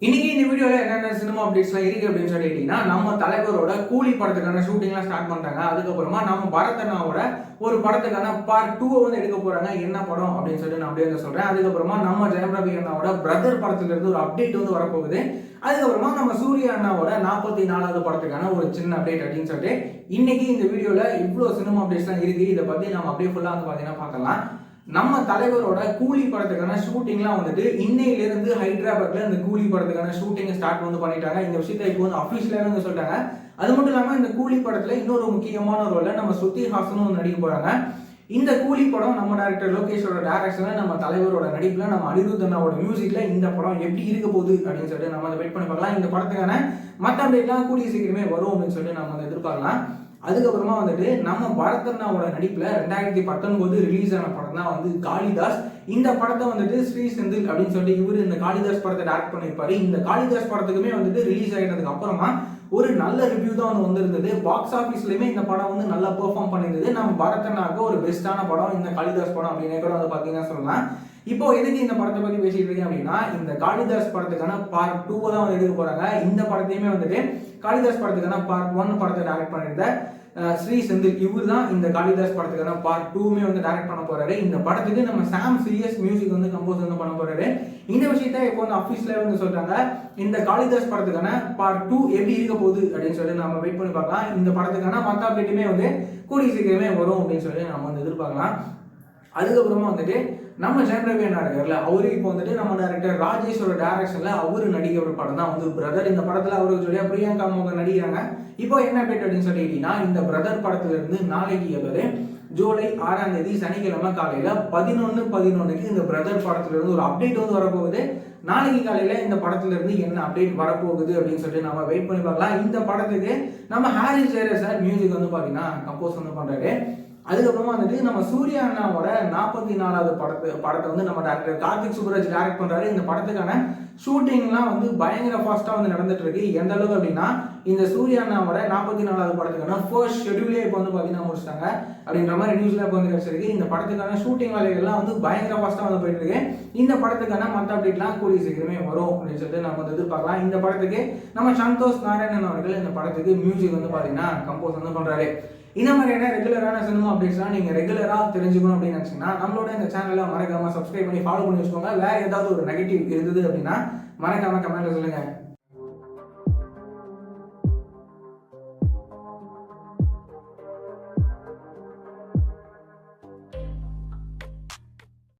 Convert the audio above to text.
இன்னைக்கு இந்த வீடியோல என்னென்ன சினிமா அப்டேட்ஸ்லாம் இருக்கு அப்படின்னு சொல்லிட்டீங்கன்னா, நம்ம தலைவரோட கூலி படத்துக்கான ஷூட்டிங்லாம் ஸ்டார்ட் பண்ணிட்டாங்க. அதுக்கப்புறமா நம்ம பரத் அண்ணாவோட ஒரு படத்துக்கான பார்ட் 2 வந்து எடுக்க போறாங்க. என்ன படம் அப்படின்னு சொல்லிட்டு நான் அப்படியே வந்து சொல்றேன். அதுக்கப்புறமா நம்ம ஜெயம் ரவி அண்ணாவோட பிரதர் படத்துல இருந்து ஒரு அப்டேட் வந்து வரப்போகுது. அதுக்கப்புறமா நம்ம சூர்யா அண்ணாவோட 44வது படத்துக்கான ஒரு சின்ன அப்டேட் அப்படின்னு சொல்லிட்டு இன்னைக்கு இந்த வீடியோல இவ்வளோ சினிமா அப்டேட்ஸ்லாம் இருக்கு. இதை பத்தி நம்ம அப்படியே ஃபுல்லா வந்து பாத்தீங்கன்னா பார்க்கலாம். நம்ம தலைவரோட கூலி படத்துக்கான ஷூட்டிங்லாம் வந்துட்டு இன்னையிலிருந்து ஹைதராபாத்ல இந்த கூலி படத்துக்கான ஷூட்டிங் ஸ்டார்ட் வந்து பண்ணிட்டாங்க. இந்த விஷயத்தை இப்போ வந்து அஃபிஷியலாக வந்து சொல்லிட்டாங்க. அது மட்டும் இல்லாம இந்த கூலி படத்துல இன்னொரு முக்கியமான ரோல்ல நம்ம ஸ்ருதி ஹாசனும் வந்து நடிக்க போறாங்க. இந்த கூலி படம் நம்ம டைரக்டர் லோகேஷோட டைரக்ஷன்ல நம்ம தலைவரோட நடிப்புல நம்ம அனிருத் அண்ணாவோட மியூசிக்ல இந்த படம் எப்படி இருக்க போகுது அப்படின்னு சொல்லிட்டு நம்ம அதை வெயிட் பண்ணி பார்க்கலாம். இந்த படத்துக்கான மற்ற அப்டேட்லாம் கூடிய சீக்கிரமே வரும் அப்படின்னு சொல்லிட்டு நம்ம வந்து எதிர்பார்க்கலாம். அதுக்கப்புறமா வந்துட்டு நம்ம பரத் அண்ணாவோட நடிப்புல 2019 ரிலீஸ் ஆன படம் தான் வந்து காளிதாஸ். இந்த படத்தை வந்துட்டு ஸ்ரீ செந்தில் அப்படின்னு சொல்லிட்டு இவரு இந்த காளிதாஸ் படத்தை டைரக்ட் பண்ணியிருப்பாரு. இந்த காளிதாஸ் படத்துக்குமே வந்துட்டு ரிலீஸ் ஆகிட்டதுக்கு அப்புறமா ஒரு நல்ல ரிவ்யூ தான் வந்து வந்திருந்தது. பாக்ஸ் ஆஃபீஸ்லயுமே இந்த படம் வந்து நல்லா பெர்ஃபார்ம் பண்ணியிருந்தது. நம்ம பரத் அண்ணாவுக்கு ஒரு பெஸ்டான படம் இந்த காளிதாஸ் படம் அப்படின்னு கூட வந்து பாத்தீங்கன்னா சொல்லலாம். இப்போ எதுக்கு இந்த படத்தை பத்தி பேசிட்டு இருக்கேன் அப்படின்னா, இந்த காளிதாஸ் படத்துக்கான பார்ட் 2 தான் வந்து எடுக்க போறாங்க. இந்த படத்தையுமே வந்துட்டு காளிதாஸ் படத்துக்கான பார்ட் 1 படத்தை டைரக்ட் பண்ணியிருந்த ஸ்ரீ செந்தில் இவர் தான் இந்த காளிதாஸ் படத்துக்கான பார்ட் 2மே வந்து டைரக்ட் பண்ண போறாரு. இந்த படத்துக்கு நம்ம சாம் சிஎஸ் மியூசிக் வந்து கம்போஸ் வந்து பண்ண போறாரு. இந்த விஷயத்த இப்போ வந்து அஃபீஷியலா வந்து சொல்றாங்க. இந்த காளிதாஸ் படத்துக்கான பார்ட் 2 எப்படி இருக்க போகுது அப்படின்னு சொல்லி நம்ம வெயிட் பண்ணி பார்க்கலாம். இந்த படத்துக்கான மற்ற அப்டேட்டுமே வந்து கூடிய சீக்கிரமே வரும் அப்படின்னு சொல்லி நம்ம வந்து எதிர்பார்க்கலாம். அதுக்கப்புறமா வந்துட்டு நம்ம ஜெயம் ரவி அண்ணா இருக்கார்ல, அவரு இப்போ வந்துட்டு நம்ம டைரக்டர் ராஜேஷோட டைரக்ஷன்ல அவரு நடிக்கிற ஒரு படம் தான் வந்து பிரதர். இந்த படத்துல அவருக்கு சொல்லியா பிரியங்கா மோகன் நடிக்கிறாங்க. இப்போ என்ன அப்டேட் அப்படின்னு சொல்லிட்டீங்கன்னா, இந்த பிரதர் படத்துல இருந்து நாளைக்கு அதாவது ஜூலை 6ஆம் தேதி சனிக்கிழமை காலையில 11:11 இந்த பிரதர் படத்துல இருந்து ஒரு அப்டேட் வந்து வரப்போகுது. நாளைக்கு காலையில இந்த படத்துல இருந்து என்ன அப்டேட் வரப்போகுது அப்படின்னு சொல்லிட்டு நம்ம வெயிட் பண்ணி பார்க்கலாம். இந்த படத்துக்கு நம்ம ஹாரி ஜெயராஜ் சார் மியூசிக் வந்து பாத்தீங்கன்னா கம்போஸ் வந்து பண்றாரு. அதுக்கப்புறமா வந்துட்டு நம்ம சூர்யா அண்ணாவோட 44வது படத்தை வந்து நம்ம டாக்டர் கார்த்திக் சுப்ராஜ் டைரக்ட் பண்றாரு. இந்த படத்துக்கான ஷூட்டிங்லாம் வந்து பயங்கர ஃபாஸ்டா வந்து நடந்துட்டு இருக்கு. எந்த அளவுக்கு அப்படின்னா, இந்த சூர்யா அண்ணாவோட 44வது படத்துக்கான ஃபர்ஸ்ட் ஷெட்யூலே இப்போ வந்து பாத்தீங்கன்னா முடிச்சிட்டாங்க அப்படின்ற மாதிரி நியூஸ்ல இப்போ வந்து கிடைச்சிருக்கு. இந்த படத்துக்கான ஷூட்டிங் வேலைகள்லாம் வந்து பயங்கர ஃபாஸ்டா வந்து போயிட்டு இருக்கு. இந்த படத்துக்கான மற்ற அப்டேட்லாம் கூடிய சீக்கிரமே வரும் அப்படின்னு சொல்லிட்டு நம்ம வந்து எதிர்பார்க்கலாம். இந்த படத்துக்கு நம்ம சந்தோஷ் நாராயணன் அவர்கள் இந்த படத்துக்கு மியூசிக் வந்து பாத்தீங்கன்னா கம்போஸ் வந்து பண்றாரு. இந்த மாதிரியான ரெகுலரான சினிமா அப்டேட்ஸ்லாம் நீங்க ரெகுலரா தெரிஞ்சுக்கணும் அப்படின்னு நினைச்சீங்கன்னா நம்மளோட இந்த சேனலை மறக்காம சப்ஸ்கிரைப் பண்ணி ஃபாலோ பண்ணி வச்சுக்கோங்க. வேற ஏதாவது ஒரு நெகட்டிவ் இருந்தது அப்படின்னா மறக்காம கமெண்ட்ல சொல்லுங்க.